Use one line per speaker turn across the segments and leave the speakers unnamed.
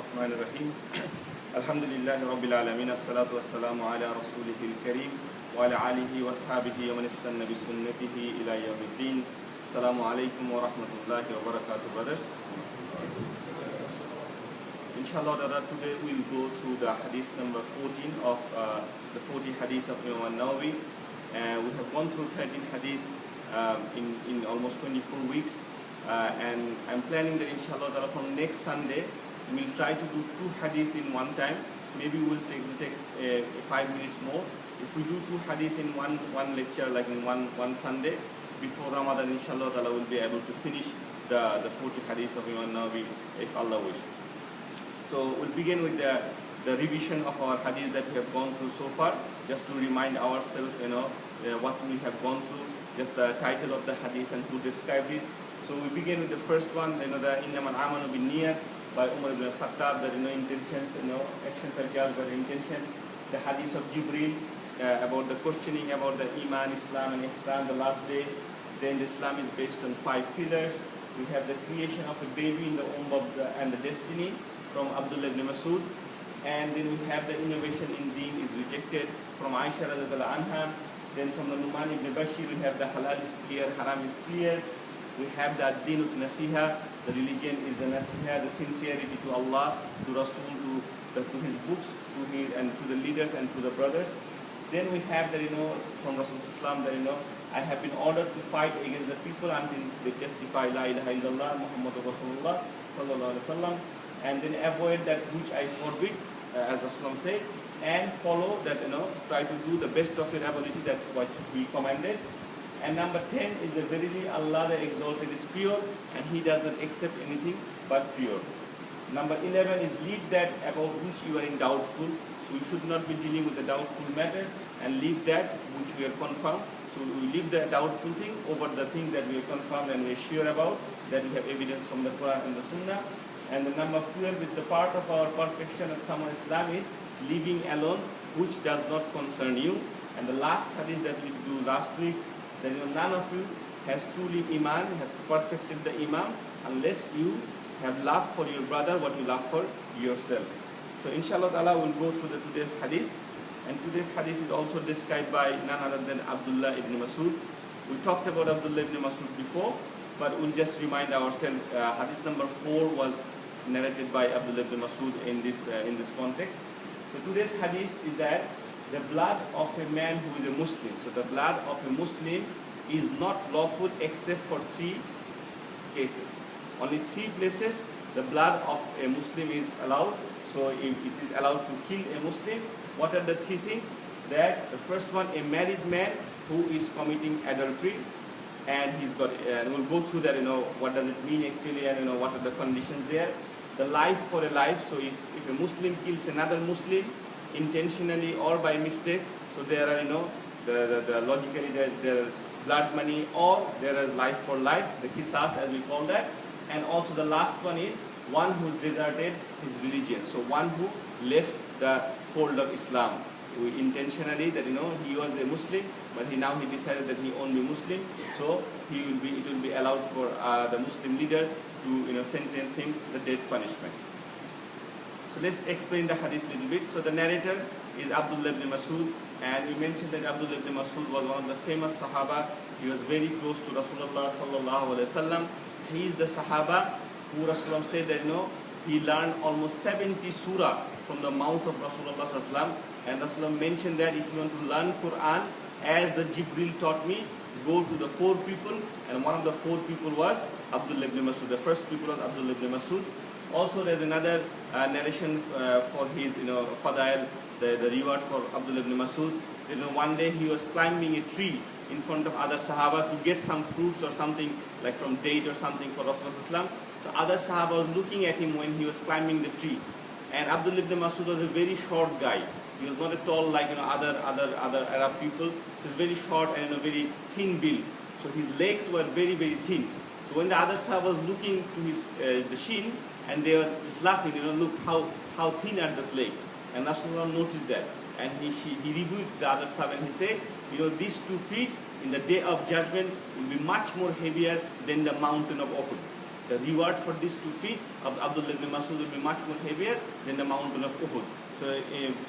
الرحمن الرحيم الحمد لله رب العالمين الصلاة والسلام على رسوله الكريم وعلى آله وصحبه ومن استنى بسنته إلى يوم الدين. السلام عليكم ورحمة الله وبركاته, brothers. Inshallah, today we'll go through the hadith number 14 of the 40 hadiths of Imam Nawawi. We have gone through 13 hadiths in almost 24 weeks. And I'm planning that inshallah from next Sunday we'll try to do 2 hadiths in one time. Maybe we'll take 5 minutes more. If we do 2 hadiths in one lecture, like in one Sunday before Ramadan, inshallah we'll be able to finish the 40 hadiths of Imam Nawawi if Allah wishes. So we'll begin with the revision of our hadith that we have gone through so far, just to remind ourselves, what we have gone through, just the title of the hadith and who described it. So we begin with the first one, the Innamal Amanu bin Niyat by Umar ibn Khattab, that intentions, actions are judged by the intention. The hadith of Jibril about the questioning about the Iman, Islam and Ihsan, the last day. Then Islam is based on 5 pillars. We have the creation of a baby in the womb and the destiny from Abdullah ibn Masud. And then we have the innovation in deen is rejected from Aisha radhiyallahu anha. Then from the Numan ibn Bashir we have the halal is clear, haram is clear. We have the Din Nasiha, the religion is the Nasiha, the sincerity to Allah, to Rasul, to his books, and to the leaders and to the brothers. Then we have the, from Rasul Islam, that, I have been ordered to fight against the people until they testify La ilaha illallah, Muhammadur Rasulullah, sallallahu alaihi wasallam, and then avoid that which I forbid, as Rasulullah said, and follow that, try to do the best of your ability that what we commanded. And number 10 is that verily Allah the Exalted is pure and He does not accept anything but pure. Number 11 is leave that about which you are in doubtful. So we should not be dealing with the doubtful matters and leave that which we are confirmed. So we leave the doubtful thing over the thing that we are confirmed and we are sure about, that we have evidence from the Quran and the Sunnah. And the number 12 is the part of our perfection of Saman Islam is leaving alone which does not concern you. And the last hadith that we do last week, that none of you has truly Iman, has perfected the Imam, unless you have love for your brother what you love for yourself. So inshallah ta'ala we'll go through today's hadith. And today's hadith is also described by none other than Abdullah ibn Masud. We talked about Abdullah ibn Masud before, but we'll just remind ourselves, hadith number 4 was narrated by Abdullah ibn Masud in this context. So today's hadith is that the blood of a man who is a Muslim. So the blood of a Muslim is not lawful except for 3 cases. Only 3 places the blood of a Muslim is allowed. So it is allowed to kill a Muslim. What are the 3 things? That the first one, a married man who is committing adultery, and he's got, and we'll go through that, what does it mean actually, and what are the conditions there. The life for a life. So if a Muslim kills another Muslim intentionally or by mistake, so there are, the logically there are blood money, or there is life for life, the qisas as we call that. And also the last one is one who deserted his religion. So one who left the fold of Islam intentionally, that he was a Muslim, but now he decided that he won't be Muslim. So it will be allowed for the Muslim leader to sentence him the death punishment. So let's explain the hadith a little bit. So the narrator is Abdullah ibn Masud, and we mentioned that Abdullah ibn Masud was one of the famous Sahaba. He was very close to Rasulullah sallallahu alaihi wasallam. He is the Sahaba who Rasulullah said that he learned almost 70 surah from the mouth of Rasulullah sallallahu alaihi wasallam. And Rasulullah mentioned that if you want to learn Quran as the Jibril taught me, go to the 4 people, and one of the 4 people was Abdullah ibn Masud. The first people was Abdullah ibn Masud. Also, there's another narration for his, fadail, the reward for Abdullah ibn Masud. One day he was climbing a tree in front of other Sahaba to get some fruits or something, like from date or something for Rasulullah. So other Sahaba was looking at him when he was climbing the tree. And Abdullah ibn Masud was a very short guy. He was not at all like other Arab people. He was very short and very thin build. So his legs were very, very thin. So when the other Sahaba was looking to his the shin, and they were just laughing, look how thin are this leg. And Rasulullah noticed that. And he rebuked the other Sahaba and he said, these 2 feet in the day of judgment will be much more heavier than the mountain of Uhud. the reward for these 2 feet of Abdullah ibn Masud will be much more heavier than the mountain of Uhud.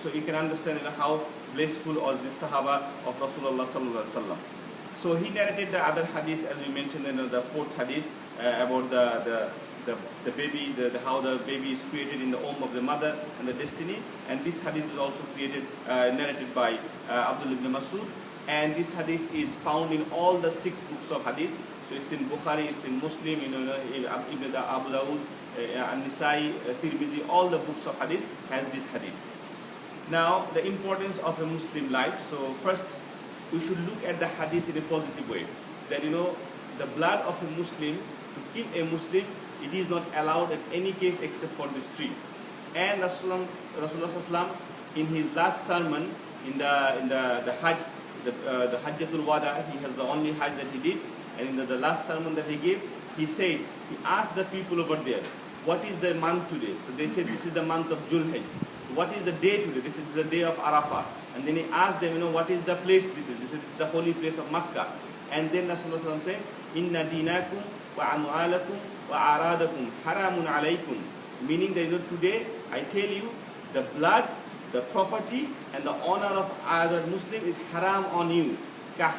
So you can understand how blissful all this Sahaba of Rasulullah sallallahu alaihi wasallam. So he narrated the other hadith, as we mentioned in the 4th hadith, about the baby, how the baby is created in the womb of the mother and the destiny. And this hadith is also narrated by Abdullah ibn Masud. And this hadith is found in all the 6 books of hadith. So it's in Bukhari, it's in Muslim, Ibn Abu Dawud, An-Nisai, Tirmidhi, all the books of hadith has this hadith. Now, the importance of a Muslim life. So first, we should look at the hadith in a positive way. That the blood of a Muslim, to kill a Muslim, it is not allowed in any case except for this 3. And Rasulullah in his last sermon in the Hajj, the Hajjatul Wada, he has the only Hajj that he did. And in the last sermon that he gave, he asked the people over there, what is the month today? So they said, this is the month of Julhaj. What is the day today? This is the day of Arafah. And then he asked them, what is the place this is? This is the holy place of Makkah. And then Rasulullah said, Inna dinakum wa amwalakum wa aradakum haramun alaykum. Meaning that today, I tell you, the blood, the property, and the honor of other Muslim is haram on you. As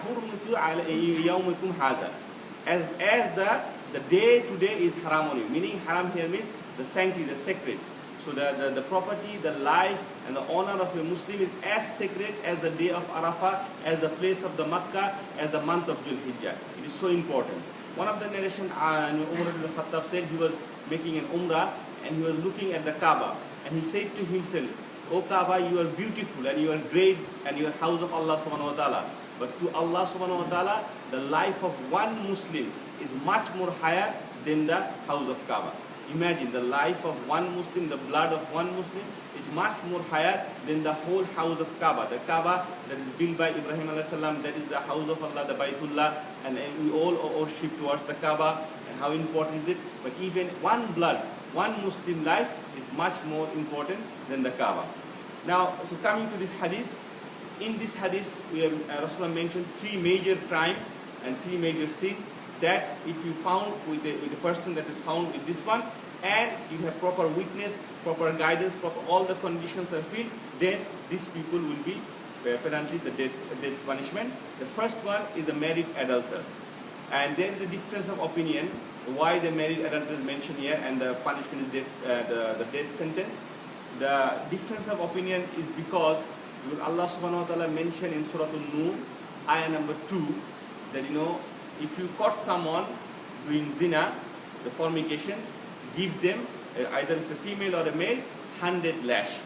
the day today is haram on you. Meaning haram here means the sanctity, the sacred. So the property, the life, and the honor of a Muslim is as sacred as the day of Arafah, as the place of the Makkah, as the month of Dhul Hijjah. It is so important. One of the narration, Umar ibn Khattab said he was making an Umrah and he was looking at the Kaaba. And he said to himself, O Kaaba, you are beautiful and you are great and you are house of Allah subhanahu wa ta'ala. But to Allah subhanahu wa ta'ala, the life of one Muslim is much more higher than the house of Kaaba. Imagine the life of one Muslim, the blood of one Muslim is much more higher than the whole house of Kaaba. The Kaaba that is built by Ibrahim alayhi salam, that is the house of Allah, the Baytullah, and we all worship towards the Kaaba. And how important is it? But even one blood, one Muslim life is much more important than the Kaaba. Now, so coming to this hadith, in this hadith, Rasulullah mentioned 3 major crime and 3 major sin that if you found with the person that is found with this one, and you have proper witness, proper guidance, proper all the conditions are filled, then these people will be penalty, the death punishment. The first one is the married adulterer. And there is a difference of opinion why the married adulterer is mentioned here and the punishment is the death sentence. The difference of opinion is because Allah subhanahu wa ta'ala mentioned in Surah An-Nur, ayah number 2, that if you caught someone doing zina, the fornication, give them, either it's a female or a male, 100 lash.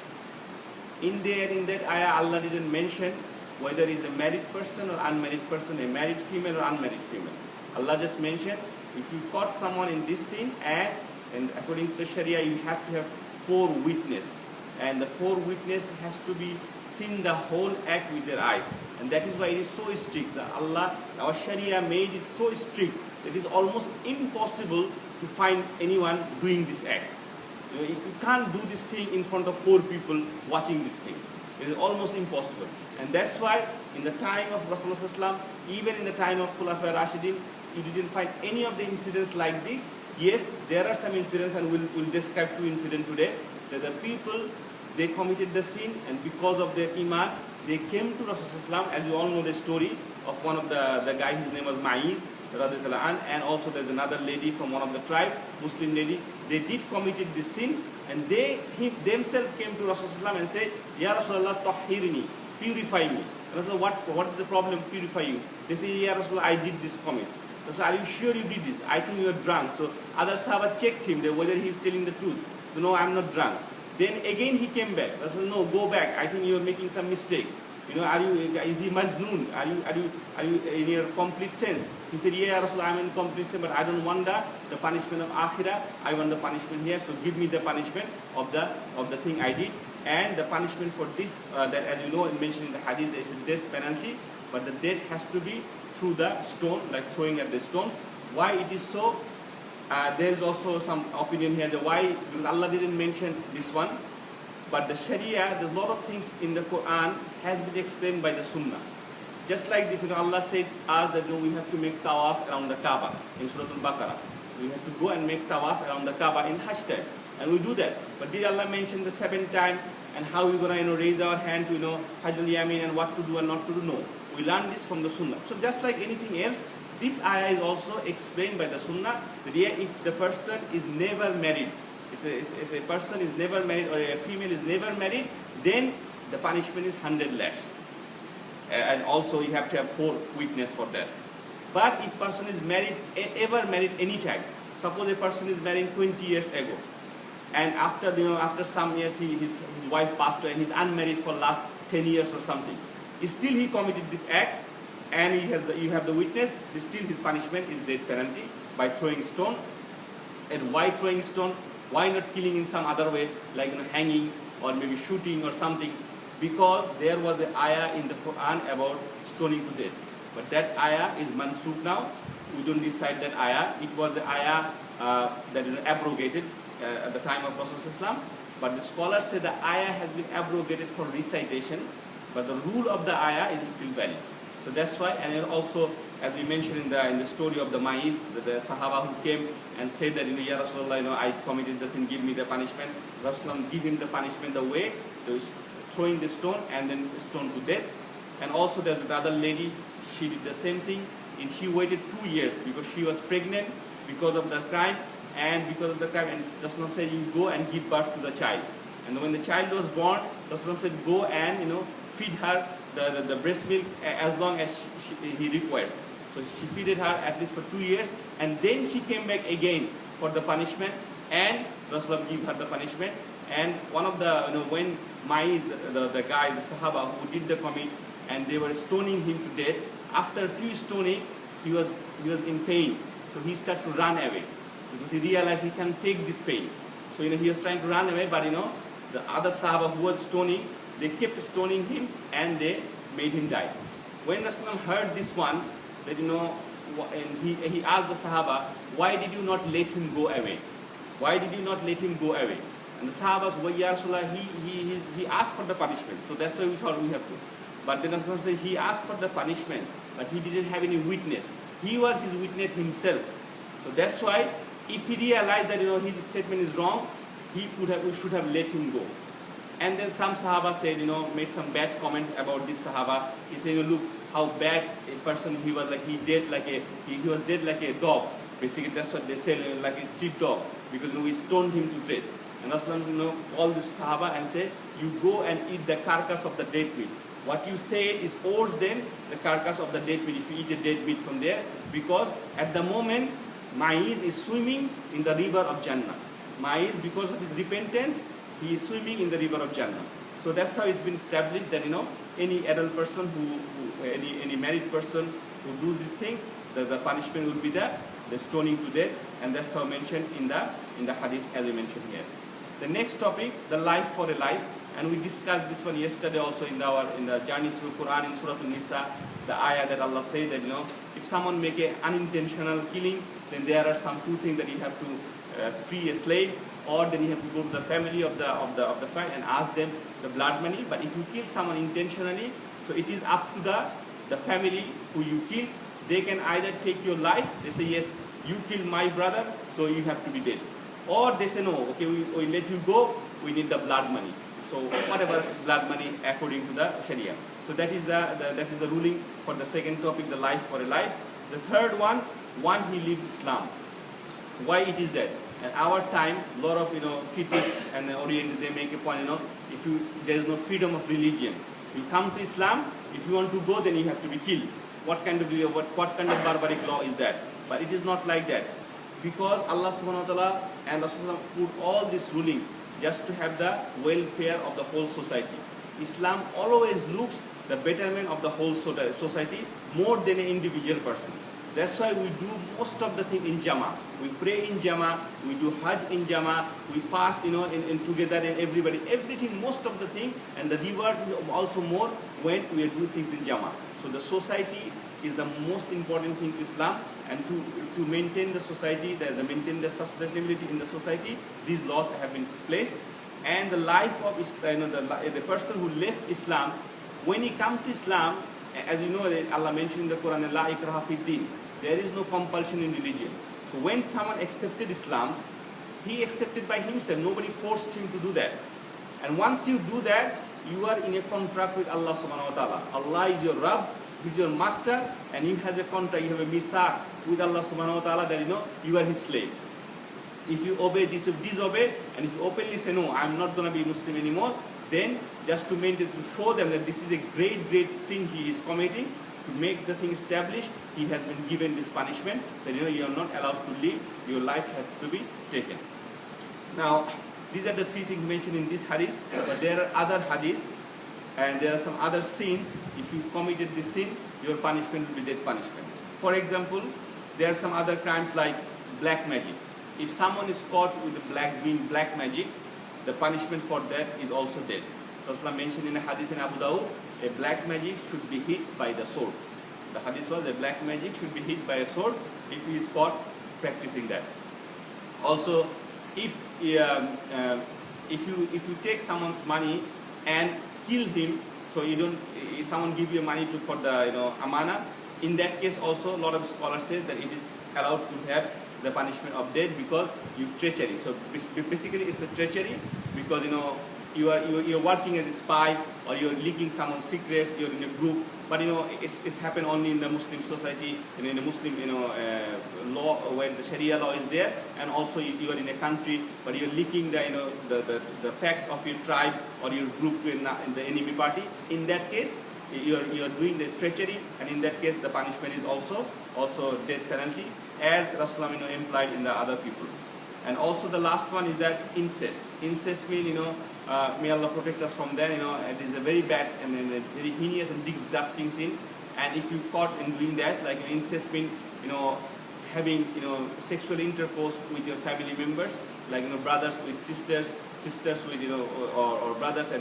In that ayah, Allah didn't mention whether it's a married person or unmarried person, a married female or unmarried female. Allah just mentioned, if you caught someone in this sin, and according to the Sharia, you have to have 4 witnesses. And the 4 witnesses has to be seen the whole act with their eyes. And that is why it is so strict. Allah, our Sharia made it so strict that it is almost impossible to find anyone doing this act. You can't do this thing in front of 4 people watching these things. It is almost impossible. And that's why in the time of Rasulullah, even in the time of Khulafa Rashidin, you didn't find any of the incidents like this. Yes, there are some incidents, and we'll describe 2 incidents today, that the people, they committed the sin, and because of their iman, they came to Rasulullah, as you all know the story of one of the guy, his name was Ma'iz, and also there's another lady from one of the tribe, Muslim lady. They did committed this sin, and they themselves came to Rasulullah and said, Ya Rasulullah, tahhirni, purify me. And Rasulullah, what is the problem, purify you? They say, Ya Rasulullah, I did this commit. So are you sure you did this? I think you are drunk. So other Sahaba checked him whether he is telling the truth. So no, I'm not drunk. Then again he came back. I said, no, go back. I think you are making some mistakes. Is he majnoon? Are you in your complete sense? He said, yeah, Rasulullah, I'm in complete sense, but I don't want the punishment of akhirah. I want the punishment here. So give me the punishment of the thing I did. And the punishment for this, that as you know, mentioned in the hadith, there is a death penalty, but the death has to be through the stone, like throwing at the stone. Why it is so? There is also some opinion here that why, because Allah didn't mention this one, but the Sharia, there's a lot of things in the Quran has been explained by the Sunnah. Just like this, Allah said that we have to make tawaf around the Kaaba in Surah Al-Baqarah. We have to go and make tawaf around the Kaaba in Hajj time. And we do that. But did Allah mention the 7 times and how we're going to raise our hand to Hajj al-Yamin and what to do and not to do? No. We learn this from the Sunnah. So just like anything else, this ayah is also explained by the Sunnah that if the person is never married, if a person is never married or a female is never married, then the punishment is 100 lash. And also you have to have 4 witnesses for that. But if person is married, ever married any time, suppose a person is married 20 years ago, and after after some years his wife passed away and he's unmarried for last 10 years or something, still he committed this act, and you have the witness, still his punishment is death penalty by throwing stone. And why throwing stone? Why not killing in some other way, like hanging or maybe shooting or something? Because there was an ayah in the Quran about stoning to death. But that ayah is mansukh now. We don't decide that ayah. It was the ayah that is abrogated at the time of Rasulullah. But the scholars say the ayah has been abrogated for recitation, but the rule of the ayah is still valid. So that's why, and also as we mentioned in the story of the Ma'iz, the Sahaba who came and said that Ya Rasulullah, I committed the sin, give me the punishment. Rasulullah give him the punishment the way, throwing the stone and then stone to death. And also there's another lady, she did the same thing, and she waited 2 years because she was pregnant because of the crime, and Rasulullah said, you go and give birth to the child. And when the child was born, Rasulullah said, go and feed her the breast milk as long as he requires. So she feeded her at least for 2 years, and then she came back again for the punishment, and Rasulullah gave her the punishment. And one of the, when Ma'iz, the guy, the Sahaba who did the commit, and they were stoning him to death, after a few stoning, he was in pain. So he started to run away because he realized he can take this pain. So he was trying to run away, but the other Sahaba who was stoning, they kept stoning him and they made him die. When Rasulullah heard this one, that and he asked the Sahaba, why did you not let him go away? Why did you not let him go away? And the Sahabas, well, Ya Rasulullah, he asked for the punishment, so that's why we thought we have to. But then Rasulullah said he asked for the punishment, but he didn't have any witness. He was his witness himself. So that's why, if he realized that his statement is wrong, we should have let him go. And then some Sahaba said, made some bad comments about this Sahaba. He said, look how bad a person he was, like he was dead like a dog. Basically, that's what they say, like a street dog, because we stoned him to death. And Rasulullah called this Sahaba and said, you go and eat the carcass of the dead meat. What you say is worse than the carcass of the dead meat if you eat a dead meat from there, because at the moment, Ma'iz is swimming in the river of Jannah. Ma'iz, because of his repentance, he is swimming in the river of Jannah. So that's how it's been established that any adult person any married person who do these things, the punishment will be the stoning to death, and that's how mentioned in the hadith as we mentioned here. The next topic, the life for a life, and we discussed this one yesterday also in the journey through Quran in Surah An-Nisa, the ayah that Allah said that if someone make an unintentional killing, then there are some 2 things that you have to free a slave, or then you have to go to the family of the friend and ask them the blood money. But if you kill someone intentionally, so it is up to the family who you kill. They can either take your life, they say yes, you killed my brother, so you have to be dead, or they say no, okay, we let you go, we need the blood money. So whatever blood money according to the Sharia. So that is the ruling for the second topic, the life for a life. The third one he leaves Islam. Why it is that? At our time, a lot of critics and Orientals, they make a point, if there is no freedom of religion, you come to Islam, if you want to go, then you have to be killed. What kind of barbaric law is that? But it is not like that, because Allah subhanahu wa ta'ala and Rasulullah put all this ruling just to have the welfare of the whole society. Islam always looks the betterment of the whole society more than an individual person. That's why we do most of the thing in Jama. We pray in Jama, we do Hajj in Jama, we fast in together, and everything, most of the thing, and the rewards is also more when we do things in Jama. So the society is the most important thing to Islam, and to maintain the society, maintain the sustainability in the society, these laws have been placed. And the life of Islam, the person who left Islam, when he comes to Islam, as you know, Allah mentioned in the Quran, La ikraha fid din, there is no compulsion in religion. So when someone accepted Islam, he accepted by himself. Nobody forced him to do that. And once you do that, you are in a contract with Allah subhanahu wa ta'ala. Allah is your Rabb, He's your master, and you have a contract, you have a misaq with Allah subhanahu wa ta'ala that you are His slave. If you obey this, you disobey, and if you openly say, no, I'm not going to be Muslim anymore, then just to maintain, to show them that this is a great, great sin he is committing, to make the thing established, he has been given this punishment, that you are not allowed to live, your life has to be taken. Now, these are the three things mentioned in this hadith, but there are other hadiths, and there are some other sins. If you committed this sin, your punishment will be death punishment. For example, there are some other crimes like black magic. If someone is caught with doing black magic, the punishment for that is also death. Rasulullah mentioned in a hadith in Abu Dawud, a black magic should be hit by the sword. The hadith was a black magic should be hit by a sword if he is caught practicing that. Also, if you take someone's money and kill him, so you don't, if someone give you money for the amana, in that case also a lot of scholars say that it is allowed to have the punishment of death because you treachery. So basically it's a treachery because you're working as a spy, or you're leaking someone's secrets, you're in a group, but it's happened only in the Muslim society, in the Muslim law, where the Sharia law is there, and also you are in a country, but you're leaking the facts of your tribe or your group in the enemy party. In that case, you're doing the treachery, and in that case the punishment is also death penalty, as Rasulullah implied in the other people. And also the last one is that incest. Incest means, may Allah protect us from that, it is a very bad and a very heinous and disgusting sin. And if you caught in doing that, like incest means, having, sexual intercourse with your family members, like, brothers with sisters, sisters with, or brothers,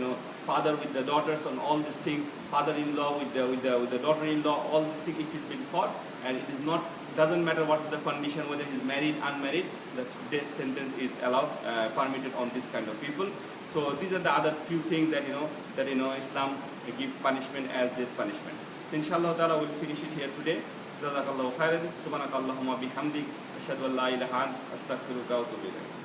father with the daughters, and all these things, father-in-law with the daughter-in-law, all these things, if it's been caught, and it is not, doesn't matter what is the condition, whether it is married, unmarried, the death sentence is allowed, permitted on this kind of people. So these are the other few things that Islam give punishment as death punishment. So inshallah ta'ala we'll finish it here today. Jazakallahu khairan. Subhanakallahumma bihamdik. Ashhadu an la ilaha illa anta astaghfiruka wa atubu ilayk.